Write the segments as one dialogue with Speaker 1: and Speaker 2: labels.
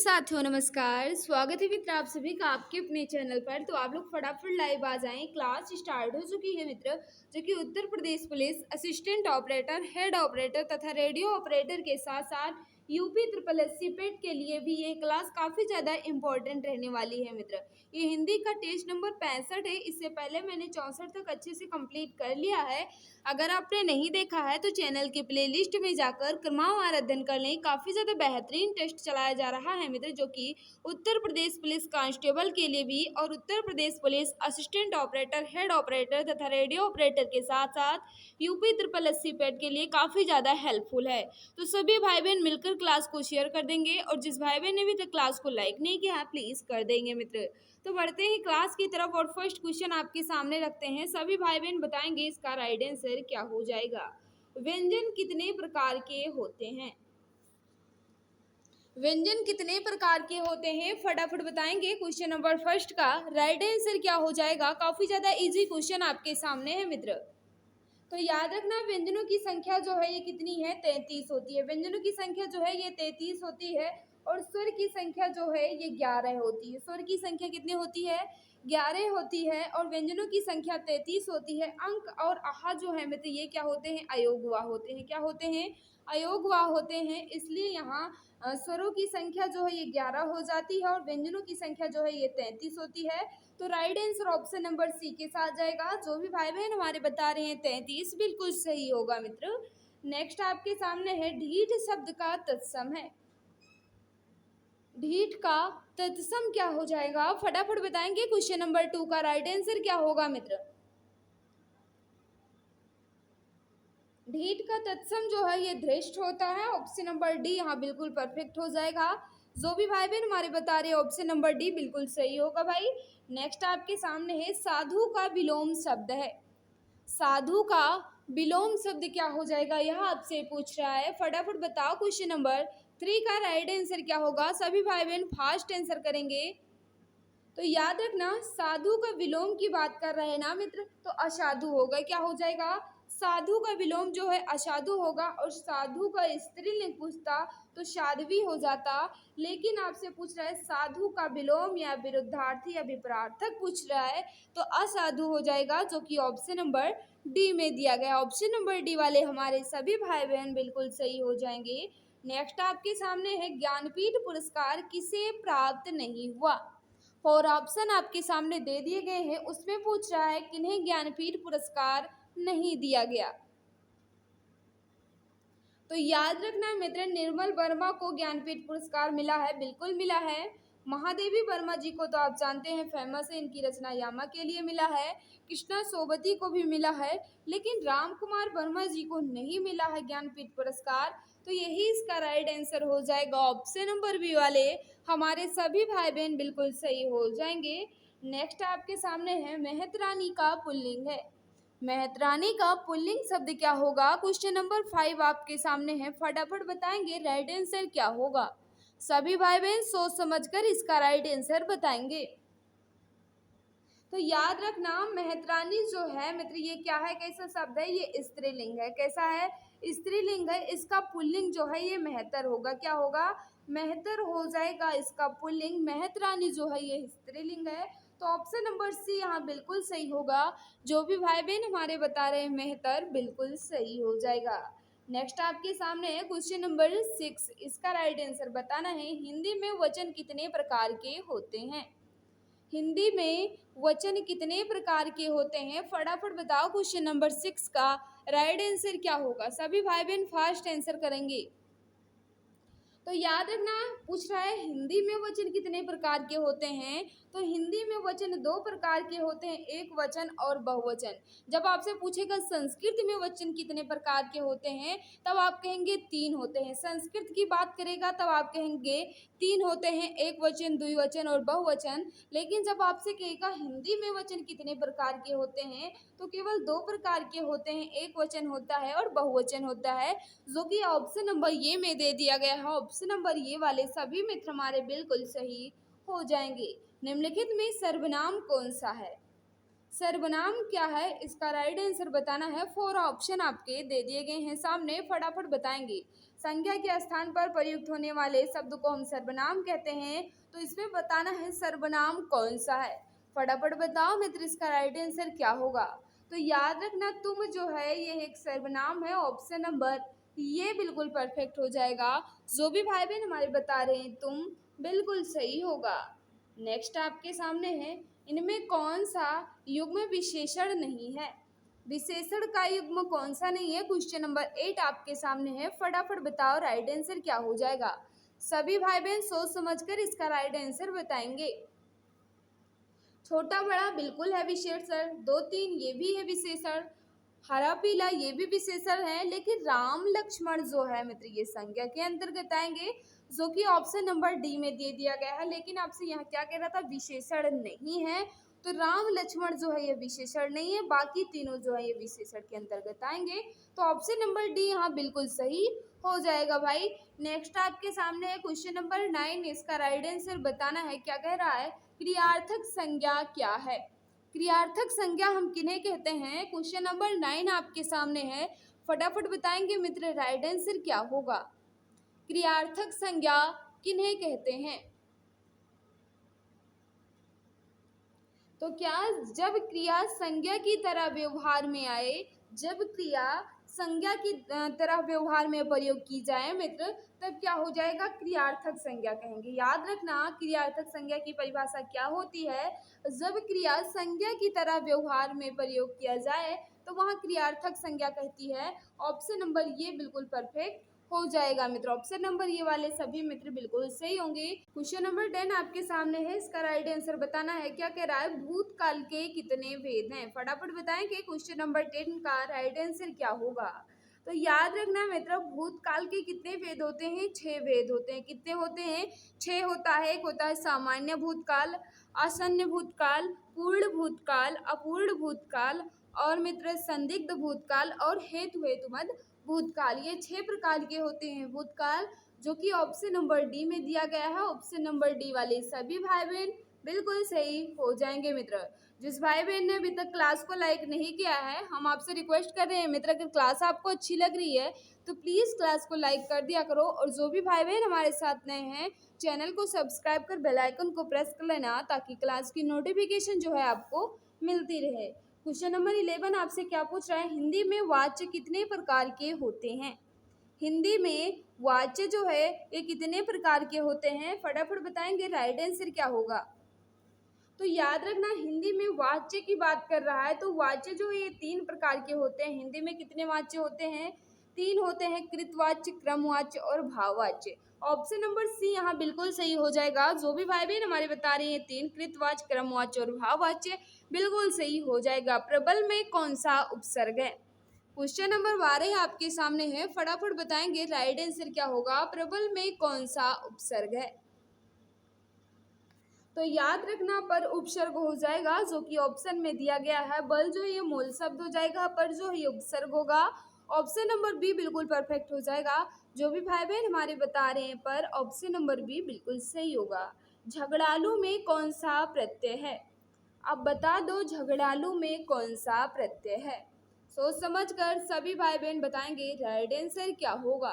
Speaker 1: साथियों नमस्कार। स्वागत है मित्र आप सभी का आपके अपने चैनल पर। तो आप लोग फटाफट लाइव आ जाएं, क्लास स्टार्ट हो चुकी है मित्र, जो कि Uttar Pradesh police assistant operator, head operator तथा रेडियो ऑपरेटर के साथ साथ यूपी ट्रिपल एससी पेट के लिए भी ये क्लास काफ़ी ज़्यादा इंपॉर्टेंट रहने वाली है मित्र। ये हिंदी का टेस्ट नंबर 65 है। इससे पहले मैंने 64 तक अच्छे से कंप्लीट कर लिया है। अगर आपने नहीं देखा है तो चैनल की प्लेलिस्ट में जाकर क्रमवार अध्ययन कर लें। काफ़ी ज़्यादा बेहतरीन टेस्ट चलाया जा रहा है मित्र, जो कि उत्तर प्रदेश पुलिस कांस्टेबल के लिए भी और Uttar Pradesh police assistant operator, head operator तथा रेडियो ऑपरेटर के साथ साथ यूपी ट्रिपल एससी पेट के लिए काफ़ी ज़्यादा हेल्पफुल है। तो सभी भाई बहन मिलकर क्लास को शेयर कर देंगे और जिस भाई बहन ने अभी तक क्लास को लाइक नहीं किया है प्लीज़ कर देंगे मित्र। तो बढ़ते हैं क्लास की तरफ और फर्स्ट क्वेश्चन आपके सामने रखते हैं। सभी भाई बहन बताएंगे इसका राइट आंसर क्या हो जाएगा। व्यंजन कितने प्रकार के होते हैं? व्यंजन कितने प्रकार के होते हैं फटाफट बताएंगे। क्वेश्चन नंबर फर्स्ट का राइट आंसर क्या हो जाएगा। काफी ज्यादा इजी क्वेश्चन आपके सामने है मित्र। तो याद रखना व्यंजनों की संख्या जो है ये कितनी है, 33 होती है। व्यंजनों की संख्या जो है ये 33 होती है और स्वर की संख्या जो है ये 11 होती है। स्वर की संख्या कितनी होती है, 11 होती है और व्यंजनों की संख्या 33 होती है। अंक और आहा जो है मित्र ये क्या होते हैं, अयोगवा होते हैं। क्या होते हैं, अयोगवा होते हैं। इसलिए यहाँ स्वरों की संख्या जो है ये 11 हो जाती है और व्यंजनों की संख्या जो है ये 33 होती है। तो right answer option number C के साथ जाएगा। जो भी भाई बहन हमारे बता रहे हैं 33 बिल्कुल सही होगा मित्र। नेक्स्ट आपके सामने है ढीठ शब्द का तत्सम है। ढीठ का तत्सम क्या हो जाएगा फटाफट बताएंगे। क्वेश्चन नंबर 2 का राइट आंसर क्या होगा मित्र। ढीठ का तत्सम जो है ये धृष्ट होता है। ऑप्शन नंबर डी यहाँ बिल्कुल परफेक्ट हो जाएगा। जो भी भाई बहन हमारे बता रहे हैं ऑप्शन नंबर डी बिल्कुल सही होगा भाई। नेक्स्ट आपके सामने है साधु का विलोम शब्द है। साधु का विलोम शब्द क्या हो जाएगा यह आपसे पूछ रहा है। फटाफट बताओ क्वेश्चन नंबर 3 का राइट आंसर क्या होगा। सभी भाई बहन फास्ट आंसर करेंगे। तो याद रखना साधु का विलोम की बात कर रहे हैं ना मित्र, तो असाधु होगा। क्या हो जाएगा, साधु का विलोम जो है असाधु होगा और साधु का स्त्रीलिंग पूछता तो साध्वी हो जाता। लेकिन आपसे पूछ रहा है साधु का विलोम या विरुद्धार्थी या विपरार्थक पूछ रहा है तो असाधु हो जाएगा, जो कि ऑप्शन नंबर डी में दिया गया। ऑप्शन नंबर डी वाले हमारे सभी भाई बहन बिल्कुल सही हो जाएंगे। नेक्स्ट आपके सामने है ज्ञानपीठ पुरस्कार किसे प्राप्त नहीं हुआ। और ऑप्शन आपके सामने दे दिए गए हैं, उसमें पूछ रहा है किन्हें ज्ञानपीठ पुरस्कार नहीं दिया गया। तो याद रखना मित्र निर्मल वर्मा को ज्ञानपीठ पुरस्कार मिला है, बिल्कुल मिला है। महादेवी वर्मा जी को तो आप जानते हैं फेमस है, इनकी रचना यामा के लिए मिला है। कृष्णा सोबती को भी मिला है, लेकिन राम कुमार वर्मा जी को नहीं मिला है ज्ञानपीठ पुरस्कार। तो यही इसका राइट आंसर हो जाएगा। ऑप्शन नंबर बी वाले हमारे सभी भाई बहन बिल्कुल सही हो जाएंगे। नेक्स्ट आपके सामने है मेहतरानी का पुल्लिंग है। मेहतरानी का पुल्लिंग शब्द क्या होगा। क्वेश्चन नंबर 5 आपके सामने है, फटाफट बताएंगे राइट आंसर क्या होगा। सभी भाई बहन सोच समझकर इसका राइट आंसर बताएंगे। तो याद रखना मेहतरानी जो है मित्र ये क्या है, कैसा शब्द है, ये स्त्रीलिंग है। कैसा है, स्त्रीलिंग है। इसका पुल्लिंग जो है ये मेहतर होगा। क्या होगा, मेहतर हो जाएगा इसका पुल्लिंग। मेहतरानी जो है ये स्त्रीलिंग है। तो ऑप्शन नंबर सी यहाँ बिल्कुल सही होगा। जो भी भाई बहन हमारे बता रहे हैं मेहतर बिल्कुल सही हो जाएगा। नेक्स्ट आपके सामने है क्वेश्चन नंबर 6, इसका राइट आंसर बताना है। हिंदी में वचन कितने प्रकार के होते हैं। हिंदी में वचन कितने प्रकार के होते हैं फटाफट बताओ। क्वेश्चन नंबर 6 का राइट आंसर क्या होगा। सभी भाई बहन फास्ट आंसर करेंगे। तो याद रखना पूछ रहा है हिंदी में वचन कितने प्रकार के होते हैं। तो हिंदी में वचन 2 प्रकार के होते हैं, एक वचन और बहुवचन। जब आपसे पूछेगा संस्कृत में वचन कितने प्रकार के होते हैं तब आप कहेंगे 3 होते हैं। संस्कृत की बात करेगा तब आप कहेंगे 3 होते हैं, एक वचन, द्विवचन और बहुवचन। लेकिन जब आपसे कहेगा हिंदी में वचन कितने प्रकार के होते हैं तो केवल 2 प्रकार के होते हैं, एक वचन होता है और बहुवचन होता है, जो कि ऑप्शन नंबर ये में दे दिया गया है। ऑप्शन नंबर ये वाले सभी मित्र हमारे बिल्कुल सही हो जाएंगे। निम्नलिखित में सर्वनाम कौन सा है। सर्वनाम क्या है इसका राइट आंसर बताना है। 4 ऑप्शन आपके दे दिए गए हैं सामने, फटाफट बताएंगे। संज्ञा के स्थान पर प्रयुक्त होने वाले शब्द को हम सर्वनाम कहते हैं। तो इसमें बताना है सर्वनाम कौन सा है। फटाफट बताओ मित्र, इसका राइट आंसर क्या होगा। तो याद रखना, तुम जो है ये एक सर्वनाम है, ऑप्शन नंबर ये बिल्कुल परफेक्ट हो जाएगा। जो भी भाई बहन हमारे बता रहे हैं तुम, बिल्कुल सही होगा। नेक्स्ट आपके सामने है, इनमें कौन सा युग्म विशेषण नहीं है। विशेषण का युग्म कौन सा नहीं है। क्वेश्चन नंबर 8 आपके सामने है, फटाफट बताओ राइट आंसर क्या हो जाएगा। सभी भाई बहन सोच समझकर इसका राइट आंसर बताएंगे। छोटा बड़ा बिल्कुल है विशेषण, 2 3 ये भी है विशेषण, हरा पीला ये भी विशेषण है, लेकिन राम लक्ष्मण जो है मित्र ये संज्ञा के अंतर्गत आएंगे, जो कि ऑप्शन नंबर डी में दे दिया गया है। लेकिन आपसे यहाँ क्या कह रहा था, विशेषण नहीं है। तो राम लक्ष्मण जो है ये विशेषण नहीं है, बाकी तीनों जो है ये विशेषण के अंतर्गत आएंगे। तो ऑप्शन नंबर डी यहाँ बिल्कुल सही हो जाएगा भाई। नेक्स्ट आपके सामने है क्वेश्चन नंबर 9, इसका राइट आंसर बताना है। क्या कह रहा है, क्रियार्थक संज्ञा क्या है। क्रियार्थक संज्ञा हम किन्हें कहते हैं। क्वेश्चन नंबर 9 आपके सामने है, फटाफट बताएंगे मित्र राइट आंसर क्या होगा। क्रियार्थक संज्ञा किन्हें कहते हैं। तो क्या जब क्रिया संज्ञा की तरह व्यवहार में आए, जब क्रिया संज्ञा की तरह व्यवहार में प्रयोग की जाए मित्र, तब क्या हो जाएगा, क्रियार्थक संज्ञा कहेंगे। याद रखना, क्रियार्थक संज्ञा की परिभाषा क्या होती है, जब क्रिया संज्ञा की तरह व्यवहार में प्रयोग किया जाए तो वहाँ क्रियार्थक संज्ञा कहती है। ऑप्शन नंबर ये बिल्कुल परफेक्ट हो जाएगा मित्र। ऑप्शन नंबर ये वाले सभी मित्र बिल्कुल सही होंगे। क्वेश्चन नंबर 10 आपके सामने है, इसका राइट आंसर बताना है। क्या कह रहा है, भूतकाल के कितने वेद हैं। फटाफट बताएं कि क्वेश्चन नंबर 10 का राइट आंसर क्या होगा। तो याद रखना मित्र, भूतकाल के कितने वेद होते हैं, 6 वेद होते हैं। कितने होते हैं, 6 होता है। एक होता है सामान्य भूतकाल, आसन्न भूतकाल, पूर्ण भूतकाल, अपूर्ण भूतकाल और मित्र संदिग्ध भूतकाल और हेतु हेतुमद भूतकाल। ये 6 प्रकार के होते हैं भूतकाल, जो कि ऑप्शन नंबर डी में दिया गया है। ऑप्शन नंबर डी वाले सभी भाई बहन बिल्कुल सही हो जाएंगे मित्र। जिस भाई बहन ने अभी तक क्लास को लाइक नहीं किया है, हम आपसे रिक्वेस्ट कर रहे हैं मित्र, अगर क्लास आपको अच्छी लग रही है तो प्लीज़ क्लास को लाइक कर दिया करो। और जो भी भाई बहन हमारे साथ नए हैं, चैनल को सब्सक्राइब कर बेल आइकन को प्रेस कर लेना, ताकि क्लास की नोटिफिकेशन जो है आपको मिलती रहे। क्वेश्चन नंबर 11 आपसे क्या पूछ रहा है, हिंदी में वाच्य कितने प्रकार के होते हैं। हिंदी में वाच्य जो है ये कितने प्रकार के होते हैं, फटाफट बताएंगे राइट आंसर क्या होगा। तो याद रखना, हिंदी में वाच्य की बात कर रहा है, तो वाच्य जो है ये 3 प्रकार के होते हैं। हिंदी में कितने वाच्य होते हैं, 3 होते हैं, कृतवाच्य, क्रमवाच्य और भाववाच्य। ऑप्शन नंबर सी यहाँ बिल्कुल सही हो जाएगा। जो भी भाई बहन हमारे बता रहे हैं 3, कृतवाच्य, क्रमवाच्य और भाववाच्य, बिल्कुल सही हो जाएगा। प्रबल में कौन सा उपसर्ग है। क्वेश्चन नंबर 12 आपके सामने है, फटाफट बताएंगे राइट आंसर क्या होगा। प्रबल में कौन सा उपसर्ग है। तो याद रखना, पर उपसर्ग हो जाएगा, जो कि ऑप्शन में दिया गया है। बल जो है ये मूल शब्द हो जाएगा, पर जो है ये उपसर्ग होगा। ऑप्शन नंबर बी बिल्कुल परफेक्ट हो जाएगा। जो भी भाई बहन हमारे बता रहे हैं, पर ऑप्शन नंबर बी बिल्कुल सही होगा। झगड़ालू में कौन सा प्रत्यय है। अब बता दो, झगड़ालू में कौन सा प्रत्यय है। सोच समझ कर सभी भाई बहन बताएंगे राइट आंसर क्या होगा।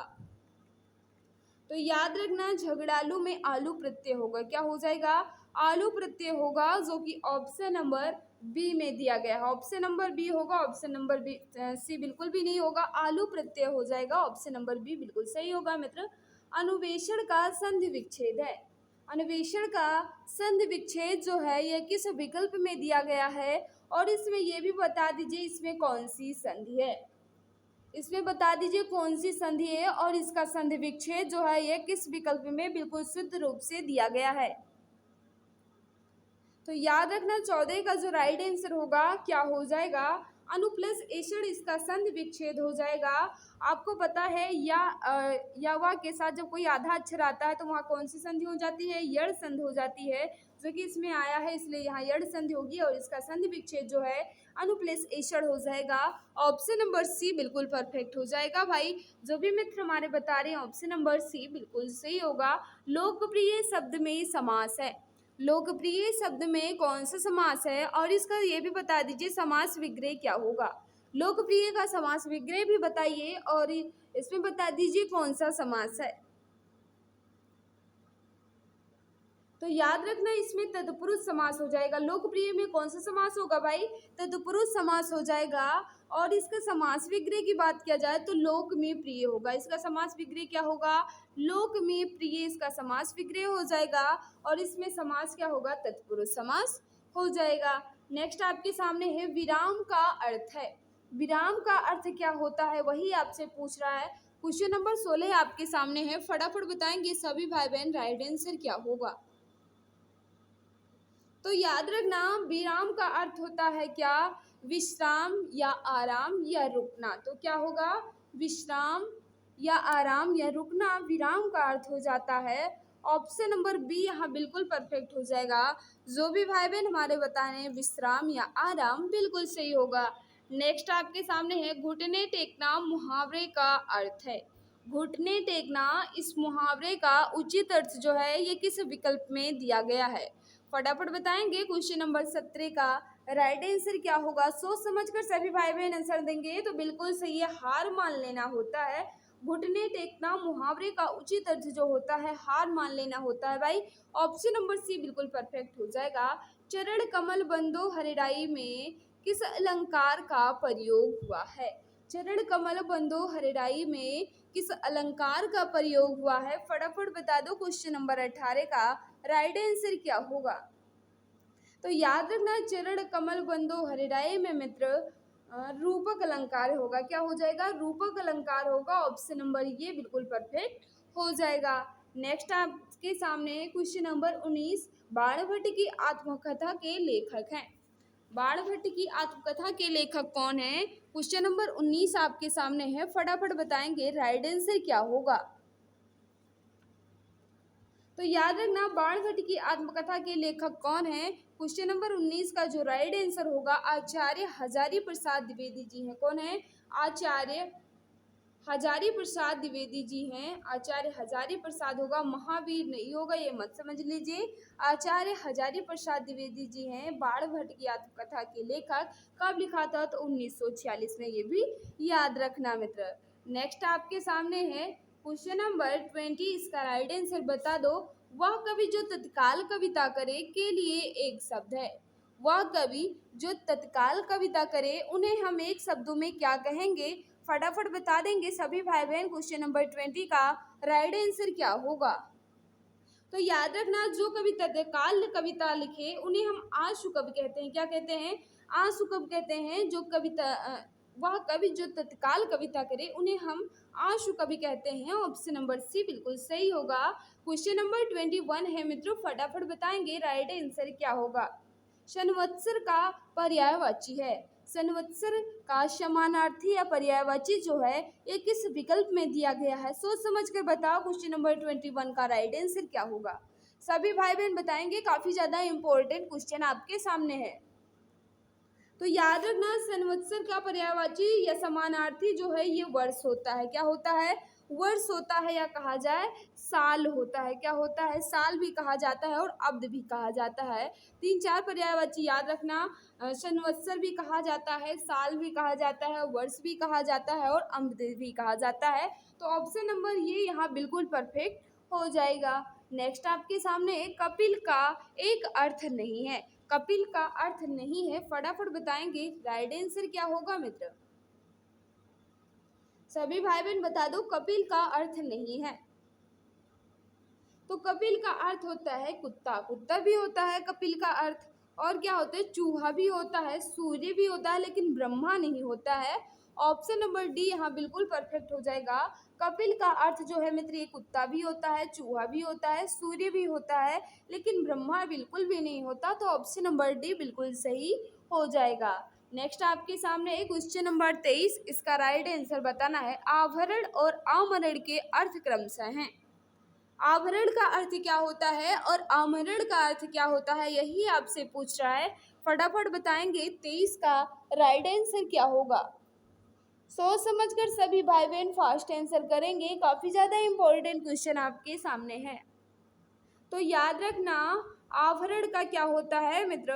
Speaker 1: तो याद रखना, झगड़ालू में आलू प्रत्यय होगा। क्या हो जाएगा, आलू प्रत्यय होगा, जो कि ऑप्शन नंबर बी में दिया गया है। ऑप्शन नंबर बी होगा, ऑप्शन नंबर बी सी बिल्कुल भी नहीं होगा, आलू प्रत्यय हो जाएगा। ऑप्शन नंबर बी बिल्कुल सही होगा मित्र। अनुवेशण का संधि विच्छेद है। अन्वेषण का संधि विच्छेद जो है यह किस विकल्प में दिया गया है, और इसमें यह भी बता दीजिए इसमें कौन सी संधि है। इसमें बता दीजिए कौन सी संधि है, और इसका संधि विच्छेद जो है यह किस विकल्प में बिल्कुल शुद्ध रूप से दिया गया है। तो याद रखना, 14 का जो राइट आंसर होगा क्या हो जाएगा, अनु प्लस एषण इसका संधि विच्छेद हो जाएगा। आपको पता है या वा के साथ जब कोई आधा अक्षर आता है तो वहाँ कौन सी संधि हो जाती है, यड़ संधि हो जाती है, जो कि इसमें आया है, इसलिए यहाँ यड़ संधि होगी और इसका संधि विच्छेद जो है अनु प्लस एषण हो जाएगा। ऑप्शन नंबर सी बिल्कुल परफेक्ट हो जाएगा भाई। जो भी मित्र हमारे बता रहे हैं ऑप्शन नंबर सी बिल्कुल सही होगा। लोकप्रिय शब्द में समास है। लोकप्रिय शब्द में कौन सा समास है, और इसका ये भी बता दीजिए समास विग्रह क्या होगा। लोकप्रिय का समास विग्रह भी बताइए और इसमें बता दीजिए कौन सा समास है। तो याद रखना इसमें तत्पुरुष समास हो जाएगा। लोकप्रिय में कौन सा समास होगा भाई? तत्पुरुष समास हो जाएगा। और इसका समास विग्रह की बात किया जाए तो लोक में प्रिय होगा। इसका समास विग्रह क्या होगा? लोक में प्रिय इसका समास विग्रह हो जाएगा। और इसमें समास क्या होगा? तत्पुरुष समास हो जाएगा। नेक्स्ट आपके सामने है विराम का अर्थ है। विराम का अर्थ क्या होता है वही आपसे पूछ रहा है। क्वेश्चन नंबर 16 आपके सामने है, फटाफट बताएंगे सभी भाई बहन राइट आंसर क्या होगा। तो याद रखना विराम का अर्थ होता है क्या? विश्राम या आराम या रुकना। तो क्या होगा? विश्राम या आराम या रुकना विराम का अर्थ हो जाता है। ऑप्शन नंबर बी यहाँ बिल्कुल परफेक्ट हो जाएगा। जो भी भाई बहन हमारे बता रहे हैं विश्राम या आराम बिल्कुल सही होगा। नेक्स्ट आपके सामने है घुटने टेकना मुहावरे का अर्थ है। घुटने टेकना इस मुहावरे का उचित अर्थ जो है ये किस विकल्प में दिया गया है? फटाफट बताएंगे। क्वेश्चन नंबर 17 का राइट आंसर क्या होगा? सोच समझकर सभी भाई बहन आंसर देंगे तो बिल्कुल सही है, हार मान लेना होता है। घुटने टेकना मुहावरे का उचित अर्थ जो होता है हार मान लेना होता है भाई। ऑप्शन नंबर सी बिल्कुल परफेक्ट हो जाएगा। चरण कमल बंदो हरिराई में किस अलंकार का प्रयोग हुआ है? चरण कमल बंदो हरिराई में किस अलंकार का प्रयोग हुआ है? फटाफट बता दो। क्वेश्चन नंबर 18 का राइट आंसर क्या होगा? तो याद रखना चरण कमल बंदो हरिराय में मित्र रूपक अलंकार होगा। क्या हो जाएगा? रूपक अलंकार होगा। ऑप्शन नंबर ये बिल्कुल परफेक्ट हो जाएगा। नेक्स्ट आपके सामने क्वेश्चन नंबर 19 बाणभट्ट की आत्मकथा के लेखक हैं। बाणभट्ट की आत्मकथा के लेखक कौन है? क्वेश्चन नंबर 19 आपके सामने है, फटाफट बताएंगे राइट आंसर क्या होगा। तो याद रखना बाणभट्ट की आत्मकथा के लेखक कौन है? क्वेश्चन नंबर 19 का जो राइट आंसर होगा आचार्य हजारी प्रसाद द्विवेदी जी हैं। कौन है? आचार्य हजारी प्रसाद द्विवेदी जी हैं। आचार्य हजारी प्रसाद होगा, महावीर नहीं होगा, ये मत समझ लीजिए। आचार्य हजारी प्रसाद द्विवेदी जी हैं बाणभट्ट की आत्मकथा के लेखक। कब लिखा था? तो 1946 में, ये भी याद रखना मित्र। नेक्स्ट आपके सामने है क्वेश्चन नंबर 20, इसका राइट आंसर बता दो। वह कवि जो तत्काल कविता करे के लिए एक शब्द है। वह कवि जो तत्काल कविता करे उन्हें हम एक शब्दों में क्या कहेंगे? फटाफट बता देंगे सभी भाई बहन। क्वेश्चन नंबर 20 का राइट आंसर क्या होगा? तो याद रखना जो कवि तत्काल कविता लिखे उन्हें हम आशु कवि कहते हैं। क्या कहते हैं? आशु कवि कहते हैं। जो कविता वह कवि जो तत्काल कविता करे उन्हें हम आशु कवि कहते हैं। ऑप्शन नंबर सी बिल्कुल सही होगा। क्वेश्चन नंबर 21 है मित्रों, फटाफट बताएंगे राइट आंसर क्या होगा। संवत्सर का पर्यायवाची है। संवत्सर का समानार्थी या पर्यायवाची जो है ये किस विकल्प में दिया गया है? सोच समझकर बताओ। क्वेश्चन नंबर 21 का राइट आंसर क्या होगा? सभी भाई बहन बताएंगे, काफी ज्यादा इंपॉर्टेंट क्वेश्चन आपके सामने है। तो याद रखना संवत्सर का पर्यायवाची या समानार्थी जो है ये वर्ष होता है। क्या होता है? वर्ष होता है, या कहा जाए साल होता है। क्या होता है? साल भी कहा जाता है और अब्द भी कहा जाता है। 3-4 पर्यायवाची याद रखना। संवत्सर भी कहा जाता है, साल भी कहा जाता है, वर्ष भी कहा जाता है और अब्द भी कहा जाता है। तो ऑप्शन नंबर ये यहाँ बिल्कुल परफेक्ट हो जाएगा। नेक्स्ट आपके सामने कपिल का एक अर्थ नहीं है। कपिल का अर्थ नहीं है, फटाफट बताएंगे राइट आंसर क्या होगा मित्र। सभी भाई बहन बता दो। कपिल का अर्थ नहीं है। तो कपिल का अर्थ होता है कुत्ता। कुत्ता भी होता है कपिल का अर्थ। और क्या होता है? चूहा भी होता है, सूर्य भी होता है, लेकिन ब्रह्मा नहीं होता है। ऑप्शन नंबर डी यहाँ बिल्कुल परफेक्ट हो जाएगा। कपिल का अर्थ जो है मित्र ये कुत्ता भी होता है, चूहा भी होता है, सूर्य भी होता है, लेकिन ब्रह्मा बिल्कुल भी नहीं होता। तो ऑप्शन नंबर डी बिल्कुल सही हो जाएगा। नेक्स्ट आपके सामने एक क्वेश्चन नंबर 23, इसका राइट आंसर बताना है। आभरण और आमरण के अर्थ क्रमशः हैं। आभरण का अर्थ क्या होता है और आमरण का अर्थ क्या होता है, यही आपसे पूछ रहा है। फटाफट बताएंगे 23 का राइट आंसर क्या होगा। सोच समझकर सभी भाई बहन फास्ट आंसर करेंगे, काफी ज्यादा इंपॉर्टेंट क्वेश्चन आपके सामने है। तो याद रखना आभरण का क्या होता है मित्र?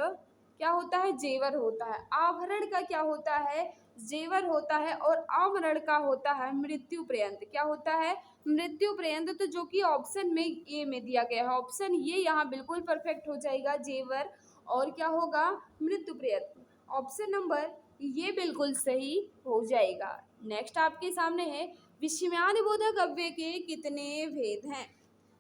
Speaker 1: क्या होता है? जेवर होता है। आभरण का क्या होता है? जेवर होता है और अमरण का होता है मृत्यु पर्यंत। क्या होता है? मृत्यु पर्यंत। तो जो कि ऑप्शन में ए में दिया गया है, ऑप्शन ये यहाँ बिल्कुल परफेक्ट हो जाएगा, जेवर और क्या होगा? मृत्यु पर्यंत। ऑप्शन नंबर ये बिल्कुल सही हो जाएगा। नेक्स्ट आपके सामने है, विस्मयादि बोधक अव्यय के कितने भेद हैं?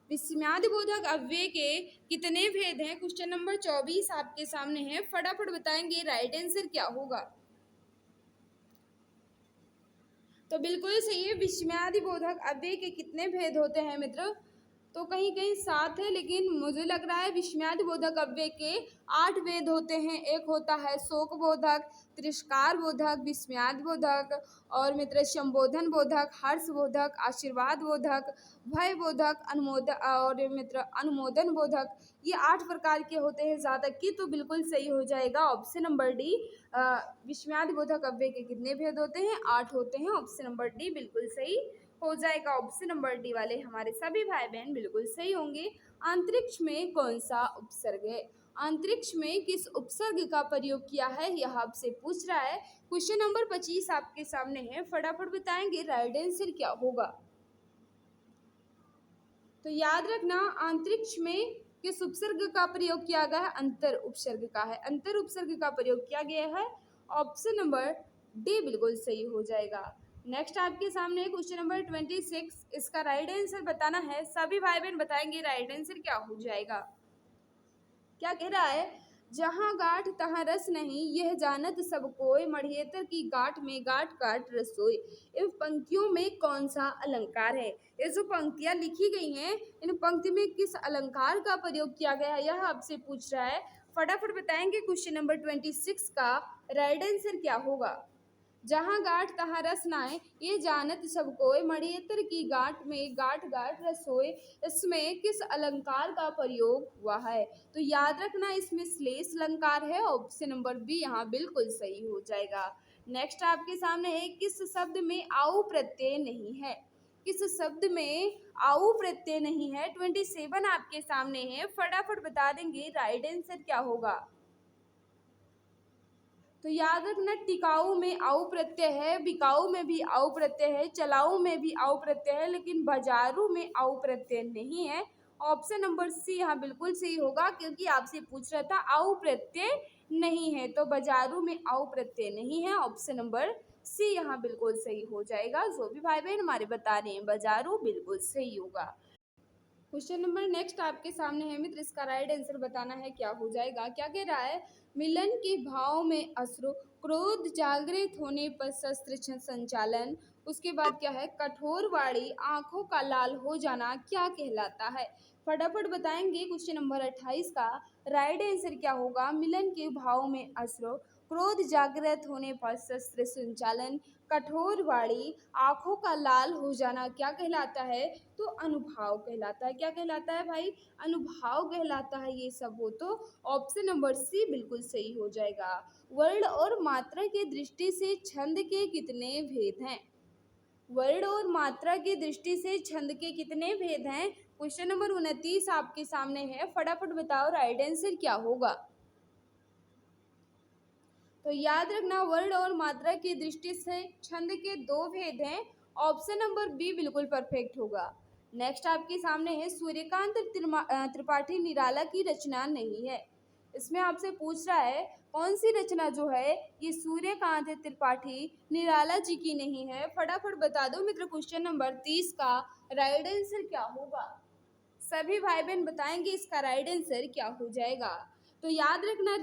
Speaker 1: विस्मयादि बोधक अव्यय के कितने भेद हैं? क्वेश्चन नंबर 24 आपके सामने है, फटाफट बताएंगे राइट आंसर क्या होगा। तो बिल्कुल सही है, विस्मयादि बोधक अव्यय के कितने भेद होते हैं मित्र? तो कहीं कहीं 7 है, लेकिन मुझे लग रहा है विस्मयादि बोधक अव्यय के 8 भेद होते हैं। एक होता है शोक बोधक, तिरस्कार बोधक, विस्मयादि बोधक और मित्र संबोधन बोधक, हर्ष बोधक, आशीर्वाद बोधक, भय बोधक, अनुमोदन और मित्र अनुमोदन बोधक। ये 8 प्रकार के होते हैं जातक की। तो बिल्कुल सही हो जाएगा ऑप्शन नंबर डी। विस्मयादि बोधक अव्यय के कितने भेद होते हैं? 8 होते हैं। ऑप्शन नंबर डी बिल्कुल सही हो जाएगा। ऑप्शन नंबर डी वाले हमारे सभी भाई बहन बिल्कुल सही होंगे। अंतरिक्ष में कौन सा उपसर्ग है? अंतरिक्ष में किस उपसर्ग का प्रयोग किया है, यह आपसे पूछ रहा है। क्वेश्चन नंबर 25 आपके सामने है, फटाफट बताएंगे राइट आंसर क्या होगा। तो याद रखना, अंतरिक्ष में किस उपसर्ग का प्रयोग किया गया है? अंतर उपसर्ग का है, अंतर उपसर्ग का प्रयोग किया गया है। ऑप्शन नंबर डी बिल्कुल सही हो जाएगा। नेक्स्ट आपके सामने क्वेश्चन नंबर 26, इसका राइट आंसर बताना है। सभी भाई बहन बताएंगे राइट आंसर क्या हो जाएगा। क्या कह रहा है? जहाँ गांठ तहाँ रस नहीं, यह जानत सब कोय, मढ़ियेतर की गांठ में गांठ काट रसोई। इन पंक्तियों में कौन सा अलंकार है? ये जो पंक्तियां लिखी गई हैं, इन पंक्ति में किस अलंकार का प्रयोग किया गया है, यह आपसे पूछ रहा है। फटाफट बताएंगे क्वेश्चन नंबर 26 का राइट आंसर क्या होगा। जहाँ गांठ तहाँ रस नाय, ये जानत सब कोय, मढ़ियेतर की गांठ में गांठ गांठ रसोई। इसमें किस अलंकार का प्रयोग हुआ है? तो याद रखना, इसमें श्लेष अलंकार है। ऑप्शन नंबर बी यहाँ बिल्कुल सही हो जाएगा। नेक्स्ट आपके सामने है, किस शब्द में आउ प्रत्यय नहीं है? किस शब्द में आउ प्रत्यय नहीं है? 27 आपके सामने है, फटाफट बता देंगे राइट आंसर क्या होगा। तो याद रखना, टिकाऊ में आउ प्रत्यय है, बिकाऊ में भी आउ प्रत्यय है, चलाऊ में भी आउ प्रत्यय है, लेकिन बाजारू में आउ प्रत्यय नहीं है। ऑप्शन नंबर सी यहाँ बिल्कुल सही होगा, क्योंकि आपसे पूछ रहा था आउ प्रत्यय नहीं है, तो बाजारू में आउ प्रत्यय नहीं है। ऑप्शन नंबर सी यहाँ बिल्कुल सही हो जाएगा। जो भी भाई बहन हमारे बता रहे हैं बाजारू बिल्कुल सही होगा। क्वेश्चन नंबर नेक्स्ट आपके सामने है मित्र, इसका राइट आंसर बताना है क्या हो जाएगा। क्या कह रहा है? मिलन के भाव में अश्रु, क्रोध जागृत होने पर शस्त्र संचालन, उसके बाद क्या है? कठोर वाणी, आंखों का लाल हो जाना क्या कहलाता है? फटाफट बताएंगे क्वेश्चन नंबर 28 का राइट आंसर क्या होगा। मिलन के भाव में अश्रु, क्रोध जागृत होने पर शस्त्र संचालन, कठोर वाणी, आंखों का लाल हो जाना क्या कहलाता है? तो अनुभाव कहलाता है। क्या कहलाता है भाई? अनुभाव कहलाता है ये सब हो। तो ऑप्शन नंबर सी बिल्कुल सही हो जाएगा। वर्ण और मात्रा की दृष्टि से छंद के कितने भेद हैं? वर्ण और मात्रा की दृष्टि से छंद के कितने भेद हैं? क्वेश्चन नंबर 29 आपके सामने है, फटाफट बताओ राइट आंसर क्या होगा। तो याद रखना, वर्ण और मात्रा की दृष्टि से छंद के 2 भेद हैं। ऑप्शन नंबर बी बिल्कुल परफेक्ट होगा। नेक्स्ट आपके सामने है, सूर्यकांत त्रिपाठी निराला की रचना नहीं है। इसमें आपसे पूछ रहा है कौन सी रचना जो है ये सूर्यकांत त्रिपाठी निराला जी की नहीं है। फटाफट बता दो मित्र, क्वेश्चन नंबर 30 का राइट आंसर क्या होगा। सभी भाई बहन बताएंगे इसका राइट आंसर क्या हो जाएगा। तो याद रखना,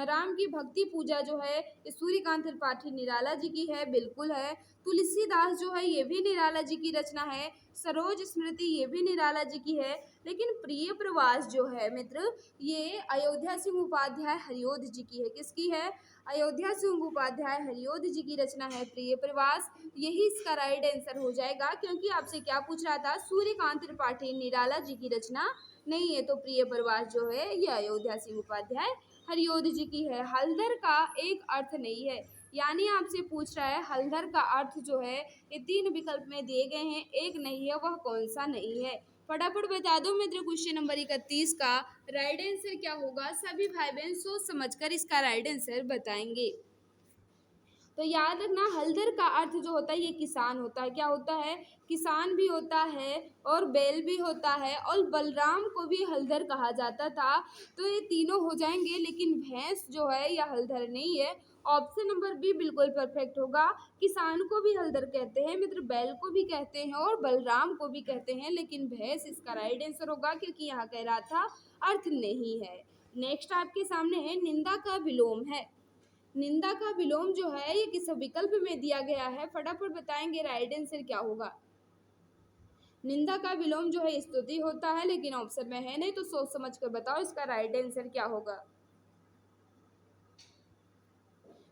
Speaker 1: राम की भक्ति पूजा जो है ये सूर्यकांत त्रिपाठी निराला जी की है, बिल्कुल है। तुलसीदास जो है ये भी निराला जी की रचना है। सरोज स्मृति ये भी निराला जी की है। लेकिन प्रिय प्रवास जो है मित्र, ये अयोध्या सिंह उपाध्याय हरिओध जी की है। किसकी है? अयोध्या सिंह उपाध्याय हरिओध जी की रचना है प्रिय प्रवास। यही इसका राइट आंसर हो जाएगा, क्योंकि आपसे क्या पूछ रहा था? सूर्यकांत त्रिपाठी निराला जी की रचना नहीं है, तो प्रिय प्रवास जो है ये अयोध्या सिंह उपाध्याय हरिओध जी की है। हलधर का एक अर्थ नहीं है, यानी आपसे पूछ रहा है हलधर का अर्थ जो है ये 3 विकल्प में दिए गए हैं, एक नहीं है, वह कौन सा नहीं है? फटाफट बता दो मित्र, क्वेश्चन नंबर 31 का राइट आंसर क्या होगा। सभी भाई बहन सोच समझकर इसका राइट आंसर बताएंगे। तो याद रखना हलधर का अर्थ जो होता है ये किसान होता है। क्या होता है? किसान भी होता है और बैल भी होता है, और बलराम को भी हलधर कहा जाता था। तो ये तीनों हो जाएंगे, लेकिन भैंस जो है यह हलधर नहीं है। ऑप्शन नंबर बी बिल्कुल परफेक्ट होगा। किसान को भी हलधर कहते हैं मित्र, बैल को भी कहते हैं और बलराम को भी कहते हैं, लेकिन भैंस इसका राइट आंसर होगा, क्योंकि यहाँ कह रहा था अर्थ नहीं है। नेक्स्ट आपके सामने है निंदा का विलोम है। निंदा का विलोम जो है ये किस विकल्प में दिया गया है? फटाफट बताएंगे राइट आंसर क्या होगा। निंदा का विलोम जो है स्तुति होता है, लेकिन ऑप्शन में है नहीं, तो सोच समझ कर बताओ इसका राइट आंसर क्या होगा।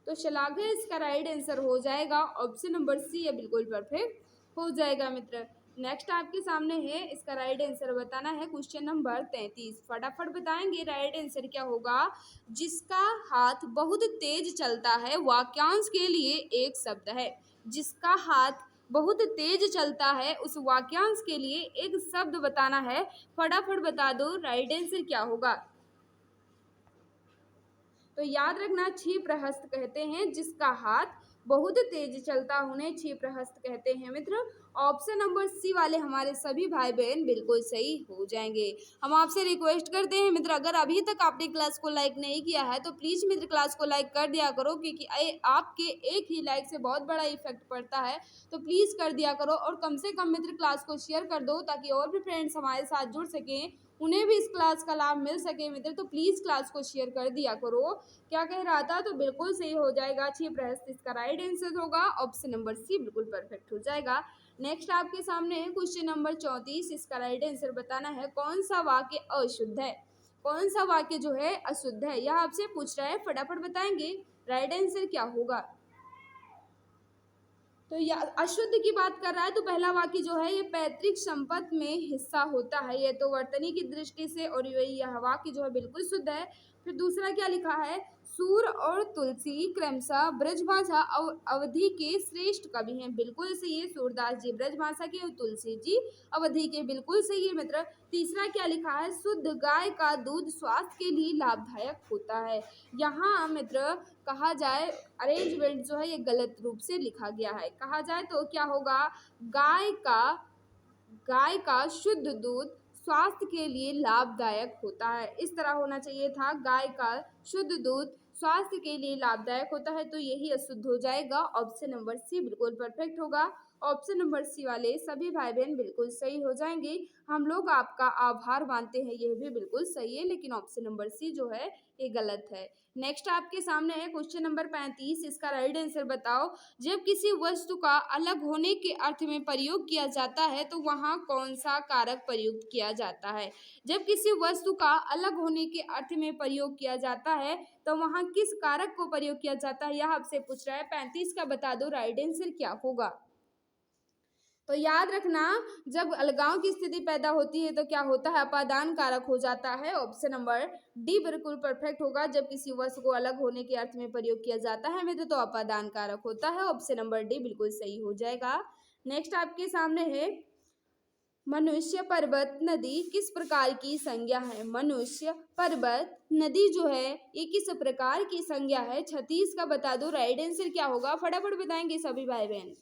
Speaker 1: तो श्लाघा इसका राइट आंसर हो जाएगा। ऑप्शन नंबर सी है बिल्कुल परफेक्ट हो जाएगा मित्र। नेक्स्ट आपके सामने है, इसका राइट आंसर बताना है। क्वेश्चन नंबर 33 फटाफट बताएंगे राइट आंसर क्या होगा। जिसका हाथ बहुत तेज चलता है वाक्यांश के लिए एक शब्द है। जिसका हाथ बहुत तेज चलता है उस वाक्यांश के लिए एक शब्द बताना है। फटाफट बता दो राइट आंसर क्या होगा। तो याद रखना क्षिप्रहस्त कहते हैं जिसका हाथ बहुत तेज चलता, उन्हें क्षिप्रहस्त कहते हैं मित्र। ऑप्शन नंबर सी वाले हमारे सभी भाई बहन बिल्कुल सही हो जाएंगे। हम आपसे रिक्वेस्ट करते हैं मित्र, अगर अभी तक आपने क्लास को लाइक नहीं किया है तो प्लीज मित्र क्लास को लाइक कर दिया करो, क्योंकि आपके एक ही लाइक से बहुत बड़ा इफेक्ट पड़ता है। तो प्लीज कर दिया करो, और कम से कम मित्र क्लास को शेयर कर दो, ताकि और भी फ्रेंड्स हमारे साथ जुड़ सकें, उन्हें भी इस क्लास का लाभ मिल सके मित्र। तो प्लीज क्लास को शेयर कर दिया करो। क्या कह रहा था? तो बिल्कुल सही हो जाएगा, क्षिप्रहस्त इसका राइट आंसर होगा। ऑप्शन नंबर सी बिल्कुल परफेक्ट हो जाएगा। नेक्स्ट आपके सामने है क्वेश्चन नंबर 34, इसका राइट आंसर बताना है। कौन सा वाक्य अशुद्ध है? कौन सा वाक्य जो है अशुद्ध है, यह आपसे पूछ रहा है। फटाफट बताएंगे राइट आंसर क्या होगा। तो अशुद्ध की बात कर रहा है, तो पहला वाक्य जो है ये पैतृक संपत्ति में हिस्सा होता है, ये तो वर्तनी की दृष्टि से, और यह वाक्य जो है बिल्कुल शुद्ध है। फिर दूसरा क्या लिखा है? सूर और तुलसी क्रमशः ब्रजभाषा अवधि के श्रेष्ठ कवि हैं, बिल्कुल सही है। सूरदास जी ब्रजभाषा के और तुलसी जी अवधि के, बिल्कुल सही है मित्र। तीसरा क्या लिखा है? शुद्ध गाय का दूध स्वास्थ्य के लिए लाभदायक होता है। यहाँ मित्र कहा जाए अरेंजमेंट जो है ये गलत रूप से लिखा गया है। कहा जाए तो क्या होगा? गाय का शुद्ध दूध स्वास्थ्य के लिए लाभदायक होता है, इस तरह होना चाहिए था। गाय का शुद्ध दूध स्वास्थ्य के लिए लाभदायक होता है, तो यही अशुद्ध हो जाएगा। ऑप्शन नंबर सी बिल्कुल परफेक्ट होगा। ऑप्शन नंबर सी वाले सभी भाई बहन बिल्कुल सही हो जाएंगे। हम लोग आपका आभार मानते हैं, यह भी बिल्कुल सही है, लेकिन ऑप्शन नंबर सी जो है ये गलत है। नेक्स्ट आपके सामने है क्वेश्चन नंबर 35, इसका राइट आंसर बताओ। जब किसी वस्तु का अलग होने के अर्थ में प्रयोग किया जाता है तो वहाँ कौन सा कारक प्रयुक्त किया जाता है? जब किसी वस्तु का अलग होने के अर्थ में प्रयोग किया जाता है तो वहाँ किस कारक को प्रयोग किया जाता है, यह आपसे पूछ रहा है। 35 का बता दो राइट आंसर क्या होगा। तो याद रखना जब अलगाव की स्थिति पैदा होती है तो क्या होता है? अपादान कारक हो जाता है। ऑप्शन नंबर डी बिल्कुल परफेक्ट होगा। जब किसी वस्तु को अलग होने के अर्थ में प्रयोग किया जाता है मित्र तो अपादान कारक होता है। ऑप्शन नंबर डी बिल्कुल सही हो जाएगा। नेक्स्ट आपके सामने है मनुष्य पर्वत नदी किस प्रकार की संज्ञा है? मनुष्य पर्वत नदी जो है ये किस प्रकार की संज्ञा है? 36 का बता दो राइट आंसर क्या होगा। फटाफट बताएंगे सभी भाई बहन।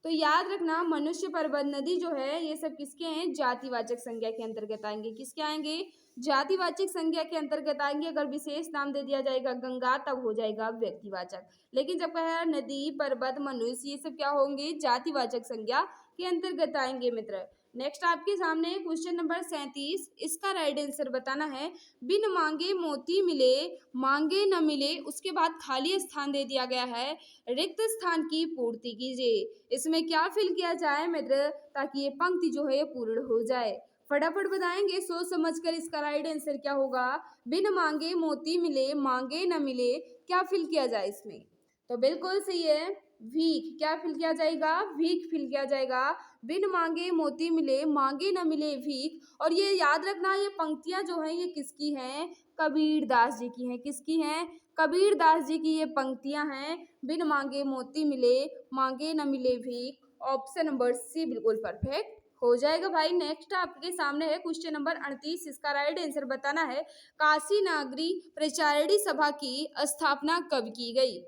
Speaker 1: तो याद रखना मनुष्य पर्वत नदी जो है ये सब किसके हैं? जातिवाचक संज्ञा के अंतर्गत आएंगे। किसके आएंगे? जातिवाचक संज्ञा के अंतर्गत आएंगे। अगर विशेष नाम दे दिया जाएगा गंगा तब हो जाएगा व्यक्तिवाचक, लेकिन जब कहा नदी पर्वत मनुष्य ये सब क्या होंगे? जातिवाचक संज्ञा के अंतर्गत आएंगे मित्र। नेक्स्ट आपके सामने क्वेश्चन नंबर 37, इसका राइट आंसर बताना है। बिन मांगे मोती मिले मांगे न मिले, उसके बाद खाली स्थान दे दिया गया है, रिक्त स्थान की पूर्ति कीजिए। इसमें क्या फिल किया जाए मित्र ताकि ये पंक्ति जो है ये पूर्ण हो जाए? फटाफट बताएंगे सोच समझकर इसका राइट आंसर क्या होगा। बिन मांगे मोती मिले मांगे न मिले, क्या फिल किया जाए इसमें? तो बिल्कुल सही है, भीख। क्या फिल किया जाएगा? भीख फिल किया जाएगा। बिन मांगे मोती मिले मांगे न मिले भीख। और ये याद रखना ये पंक्तियां जो हैं ये किसकी हैं? कबीर दास जी की हैं। किसकी हैं? कबीर दास जी की ये पंक्तियां हैं। बिन मांगे मोती मिले मांगे न मिले भीख। ऑप्शन नंबर सी बिल्कुल परफेक्ट हो जाएगा भाई। नेक्स्ट आपके सामने है क्वेश्चन नंबर 38, इसका राइट आंसर बताना है। काशी नागरी प्रचारिणी सभा की स्थापना कब की गई?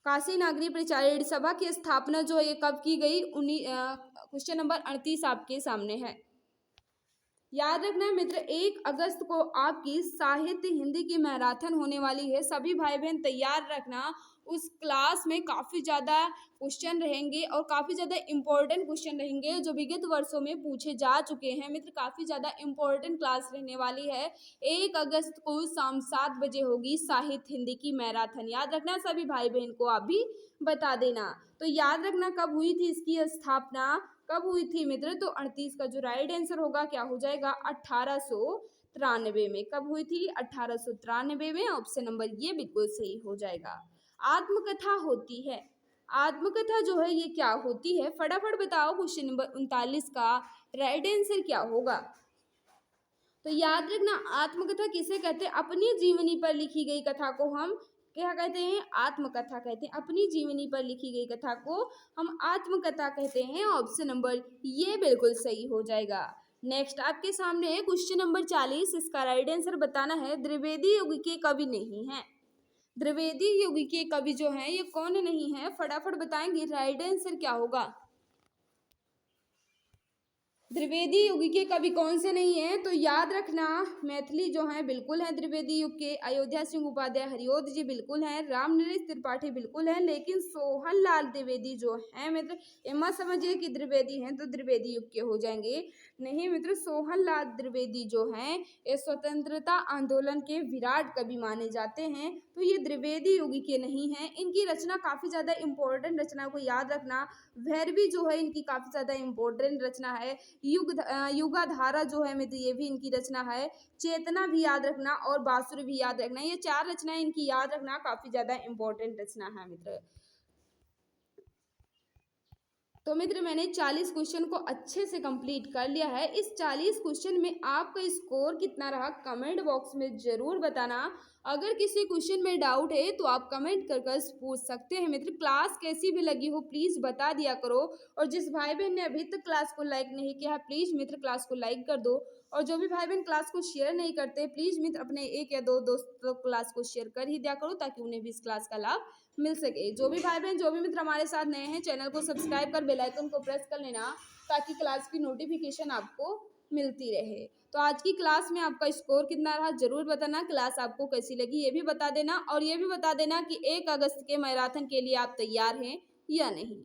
Speaker 1: काशी नागरी प्रचारिणी सभा की स्थापना जो है ये कब की गई? क्वेश्चन नंबर 38 आपके सामने है। याद रखना मित्र, 1 अगस्त को आपकी साहित्य हिंदी की मैराथन होने वाली है। सभी भाई बहन तैयार रखना, उस क्लास में काफ़ी ज़्यादा क्वेश्चन रहेंगे और काफ़ी ज़्यादा इम्पोर्टेंट क्वेश्चन रहेंगे जो विगत वर्षों में पूछे जा चुके हैं। मित्र काफ़ी ज़्यादा इम्पोर्टेंट क्लास रहने वाली है। 1 अगस्त को शाम 7 बजे होगी साहित्य हिंदी की मैराथन। याद रखना, सभी भाई बहन को आप भी बता देना। तो याद रखना कब हुई थी इसकी स्थापना, कब हुई थी मित्र? तो 38 का जो राइट आंसर होगा क्या हो जाएगा? 1893 में। कब हुई थी? 1893 में। ऑप्शन नंबर ये बिल्कुल सही हो जाएगा। आत्मकथा होती है, आत्मकथा जो है ये क्या होती है? फटाफट बताओ। क्वेश्चन नंबर 39 का राइट आंसर क्या होगा? तो याद रखना, आत्मकथा किसे कहते हैं? अपनी जीवनी पर लिखी गई कथा को हम क्या कहते हैं? आत्मकथा कहते हैं। अपनी जीवनी पर लिखी गई कथा को हम आत्मकथा कहते हैं। ऑप्शन नंबर ये बिल्कुल सही हो जाएगा। नेक्स्ट आपके सामने है क्वेश्चन नंबर 40। इसका राइट आंसर बताना है। द्विवेदी युग के कवि नहीं है। द्विवेदी युग के कवि जो हैं ये कौन नहीं है? फटाफट बताएंगे राइट आंसर क्या होगा। द्विवेदी युग के कवि कौन से नहीं है? तो याद रखना, मैथिली जो है बिल्कुल है द्विवेदी युग के, अयोध्या सिंह उपाध्याय हरिओद जी बिल्कुल हैं, रामनरेश त्रिपाठी बिल्कुल हैं, लेकिन सोहन लाल द्विवेदी जो है मित्र, एमा समझिए कि द्विवेदी हैं तो द्विवेदी युग के हो जाएंगे। नहीं मित्र, सोहन लाल द्विवेदी जो हैं ये स्वतंत्रता आंदोलन के विराट कवि माने जाते हैं, तो ये द्विवेदी युग के नहीं हैं। इनकी रचना काफ़ी ज़्यादा इम्पोर्टेंट रचना को याद रखना। भैरवी जो है इनकी काफ़ी ज़्यादा इम्पोर्टेंट रचना है। युगाधारा जो है मित्र ये भी इनकी रचना है। चेतना भी याद रखना और बांसुरी भी याद रखना। ये 4 रचनाएं इनकी याद रखना, काफ़ी ज़्यादा इम्पोर्टेंट रचना है मित्र। तो मित्र मैंने 40 क्वेश्चन को अच्छे से कंप्लीट कर लिया है। इस 40 क्वेश्चन में आपका स्कोर कितना रहा कमेंट बॉक्स में ज़रूर बताना। अगर किसी क्वेश्चन में डाउट है तो आप कमेंट कर पूछ सकते हैं मित्र। क्लास कैसी भी लगी हो प्लीज़ बता दिया करो, और जिस भाई बहन ने अभी तक क्लास को लाइक नहीं किया है प्लीज़ मित्र क्लास को लाइक कर दो, और जो भी भाई बहन क्लास को शेयर नहीं करते प्लीज़ मित्र अपने 1 या 2 दोस्तों को क्लास को शेयर कर ही दिया करो ताकि उन्हें भी इस क्लास का लाभ मिल सके। जो भी भाई बहन जो भी मित्र हमारे साथ नए हैं चैनल को सब्सक्राइब कर बेल आइकन को प्रेस कर लेना ताकि क्लास की नोटिफिकेशन आपको मिलती रहे। तो आज की क्लास में आपका स्कोर कितना रहा जरूर बताना। क्लास आपको कैसी लगी ये भी बता देना, और ये भी बता देना कि 1 अगस्त के मैराथन के लिए आप तैयार हैं या नहीं।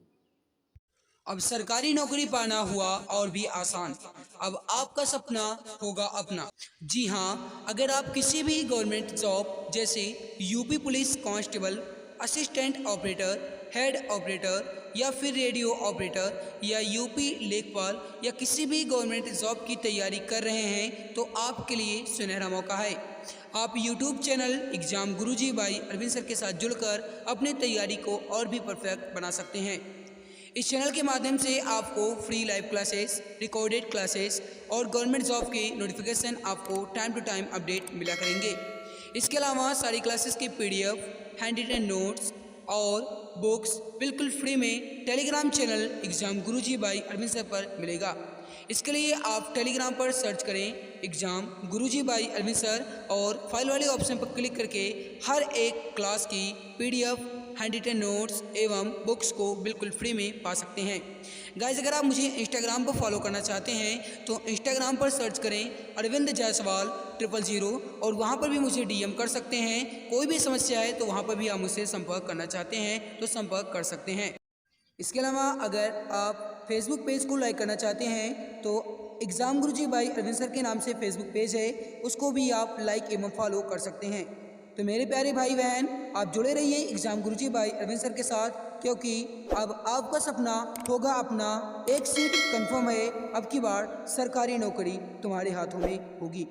Speaker 2: अब सरकारी नौकरी पाना हुआ और भी आसान। अब आपका सपना होगा अपना। जी हाँ, अगर आप किसी भी गवर्नमेंट जॉब जैसे UP police constable, assistant operator, head operator या फिर रेडियो ऑपरेटर या यूपी लेखपाल या किसी भी गवर्नमेंट जॉब की तैयारी कर रहे हैं तो आपके लिए सुनहरा मौका है। आप YouTube channel exam Guruji by Arvind sir के साथ जुड़कर अपनी तैयारी को और भी परफेक्ट बना सकते हैं। इस चैनल के माध्यम से आपको free live classes, recorded classes और गवर्नमेंट जॉब के नोटिफिकेशन आपको टाइम टू टाइम अपडेट मिला करेंगे। इसके अलावा सारी क्लासेस के PDF, हैंड रिटन नोट्स और बुक्स बिल्कुल फ्री में Telegram channel exam Guruji by Arvind sir पर मिलेगा। इसके लिए आप टेलीग्राम पर सर्च करें exam Guruji by Arvind sir और फाइल वाले ऑप्शन पर क्लिक करके हर एक क्लास की PDF, हैंड रिटन नोट्स एवं बुक्स को बिल्कुल फ्री में पा सकते हैं। गाइस अगर आप मुझे इंस्टाग्राम पर फॉलो करना चाहते हैं तो इंस्टाग्राम पर सर्च करें अरविंद जायसवाल 000 और वहां पर भी मुझे DM कर सकते हैं। कोई भी समस्या है तो वहां पर भी आप मुझसे संपर्क करना चाहते हैं तो संपर्क कर सकते हैं। इसके अलावा अगर आप फेसबुक पेज को लाइक करना चाहते हैं तो exam Guruji by Arvind sir के नाम से फेसबुक पेज है, उसको भी आप लाइक एवं फॉलो कर सकते हैं। तो मेरे प्यारे भाई बहन आप जुड़े रहिए exam Guruji by Arvind sir के साथ, क्योंकि अब आपका सपना होगा अपना। एक सीट कंफर्म है, अब की बार सरकारी नौकरी तुम्हारे हाथों में होगी।